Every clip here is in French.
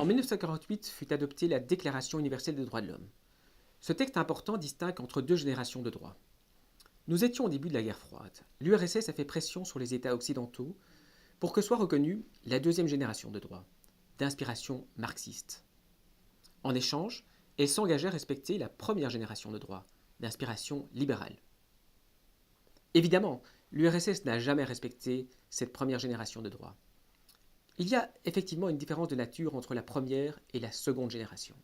En 1948 fut adoptée la Déclaration universelle des droits de l'homme. Ce texte important distingue entre deux générations de droits. Nous étions au début de la guerre froide. L'URSS a fait pression sur les États occidentaux pour que soit reconnue la deuxième génération de droits, d'inspiration marxiste. En échange, elle s'engageait à respecter la première génération de droits, d'inspiration libérale. Évidemment, l'URSS n'a jamais respecté cette première génération de droits. Il y a effectivement une différence de nature entre la première et la seconde génération.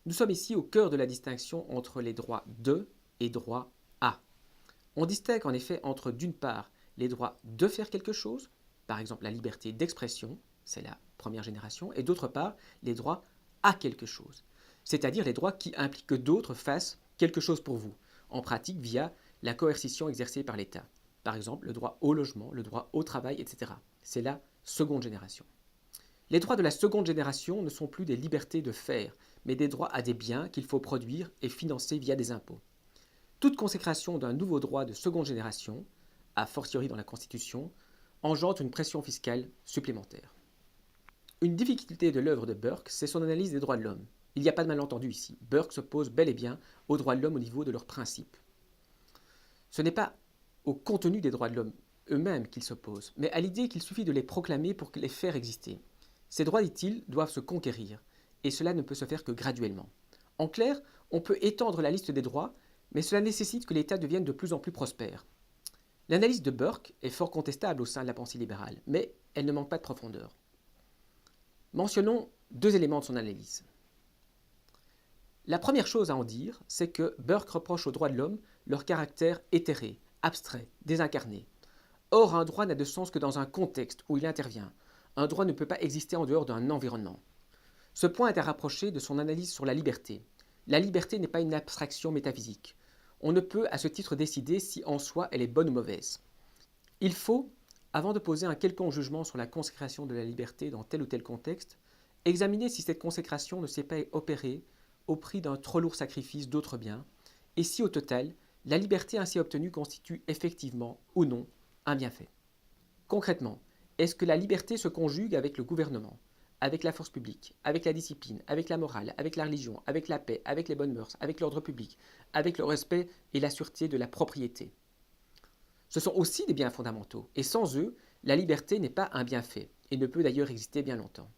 Nous sommes ici au cœur de la distinction entre les droits de et droits à. On distingue en effet entre d'une part les droits de faire quelque chose, par exemple la liberté d'expression, c'est la première génération, et d'autre part les droits à quelque chose, c'est-à-dire les droits qui impliquent que d'autres fassent quelque chose pour vous, en pratique via la coercition exercée par l'État. Par exemple le droit au logement, le droit au travail, etc. C'est la seconde génération. Les droits de la seconde génération ne sont plus des libertés de faire, mais des droits à des biens qu'il faut produire et financer via des impôts. Toute consécration d'un nouveau droit de seconde génération, a fortiori dans la Constitution, engendre une pression fiscale supplémentaire. Une difficulté de l'œuvre de Burke, c'est son analyse des droits de l'homme. Il n'y a pas de malentendu ici. Burke s'oppose bel et bien aux droits de l'homme au niveau de leurs principes. Ce n'est pas au contenu des droits de l'homme eux-mêmes qu'il s'oppose, mais à l'idée qu'il suffit de les proclamer pour les faire exister. Ces droits, dit-il, doivent se conquérir, et cela ne peut se faire que graduellement. En clair, on peut étendre la liste des droits, mais cela nécessite que l'État devienne de plus en plus prospère. L'analyse de Burke est fort contestable au sein de la pensée libérale, mais elle ne manque pas de profondeur. Mentionnons deux éléments de son analyse. La première chose à en dire, c'est que Burke reproche aux droits de l'homme leur caractère éthéré, abstrait, désincarné. Or, un droit n'a de sens que dans un contexte où il intervient. Un droit ne peut pas exister en dehors d'un environnement. Ce point est à rapprocher de son analyse sur la liberté. La liberté n'est pas une abstraction métaphysique. On ne peut à ce titre décider si en soi elle est bonne ou mauvaise. Il faut, avant de poser un quelconque jugement sur la consécration de la liberté dans tel ou tel contexte, examiner si cette consécration ne s'est pas opérée au prix d'un trop lourd sacrifice d'autres biens, et si au total, la liberté ainsi obtenue constitue effectivement ou non un bienfait. Concrètement, est-ce que la liberté se conjugue avec le gouvernement, avec la force publique, avec la discipline, avec la morale, avec la religion, avec la paix, avec les bonnes mœurs, avec l'ordre public, avec le respect et la sûreté de la propriété? Ce sont aussi des biens fondamentaux, et sans eux, la liberté n'est pas un bienfait, et ne peut d'ailleurs exister bien longtemps.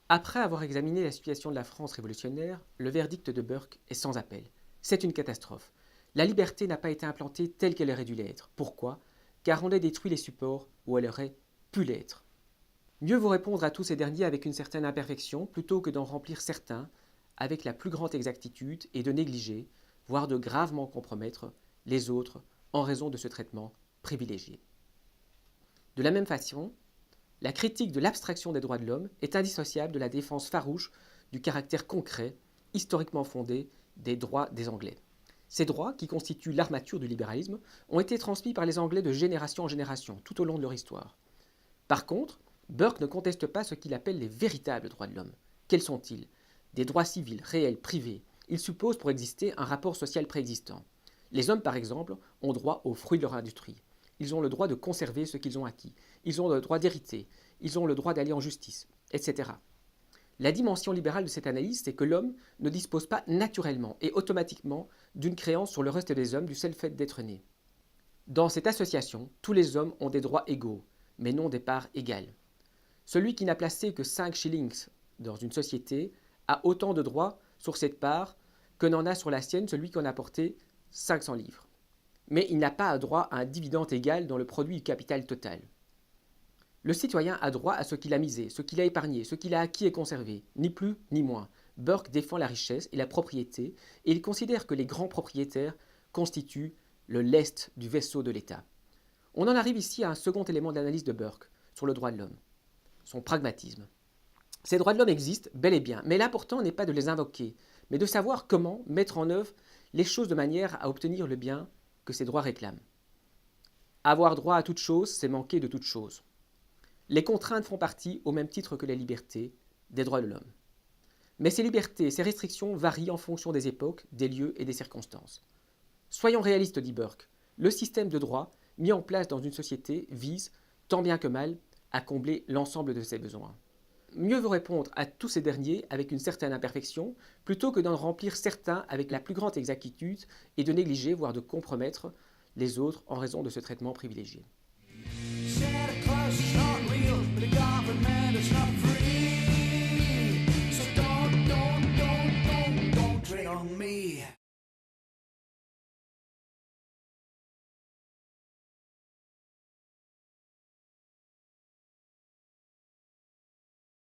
Après avoir examiné la situation de la France révolutionnaire, le verdict de Burke est sans appel. C'est une catastrophe. La liberté n'a pas été implantée telle qu'elle aurait dû l'être. Pourquoi? Car on a détruit les supports où elle aurait pu l'être. Mieux vaut répondre à tous ces derniers avec une certaine imperfection plutôt que d'en remplir certains avec la plus grande exactitude et de négliger, voire de gravement compromettre, les autres en raison de ce traitement privilégié. De la même façon, la critique de l'abstraction des droits de l'homme est indissociable de la défense farouche du caractère concret, historiquement fondé, des droits des Anglais. Ces droits, qui constituent l'armature du libéralisme, ont été transmis par les Anglais de génération en génération, tout au long de leur histoire. Par contre, Burke ne conteste pas ce qu'il appelle les véritables droits de l'homme. Quels sont-ils? Des droits civils, réels, privés. Il suppose pour exister un rapport social préexistant. Les hommes, par exemple, ont droit aux fruits de leur industrie. Ils ont le droit de conserver ce qu'ils ont acquis. Ils ont le droit d'hériter. Ils ont le droit d'aller en justice, etc. La dimension libérale de cette analyse, c'est que l'homme ne dispose pas naturellement et automatiquement d'une créance sur le reste des hommes du seul fait d'être né. Dans cette association, tous les hommes ont des droits égaux, mais non des parts égales. Celui qui n'a placé que 5 shillings dans une société a autant de droits sur cette part que n'en a sur la sienne celui qui en a porté 500 livres. Mais il n'a pas droit à un dividende égal dans le produit du capital total. Le citoyen a droit à ce qu'il a misé, ce qu'il a épargné, ce qu'il a acquis et conservé, ni plus ni moins. Burke défend la richesse et la propriété, et il considère que les grands propriétaires constituent le lest du vaisseau de l'État. On en arrive ici à un second élément de l'analyse de Burke sur le droit de l'homme, son pragmatisme. Ces droits de l'homme existent bel et bien, mais l'important n'est pas de les invoquer, mais de savoir comment mettre en œuvre les choses de manière à obtenir le bien que ces droits réclament. Avoir droit à toute chose, c'est manquer de toute chose. Les contraintes font partie, au même titre que les libertés, des droits de l'homme. Mais ces libertés et ces restrictions varient en fonction des époques, des lieux et des circonstances. Soyons réalistes, dit Burke, le système de droit mis en place dans une société vise, tant bien que mal, à combler l'ensemble de ses besoins. mieux vaut répondre à tous ces derniers avec une certaine imperfection, plutôt que d'en remplir certains avec la plus grande exactitude et de négliger, voire de compromettre, les autres en raison de ce traitement privilégié. Santa Claus is not real, the government is not free. So don't tread on me.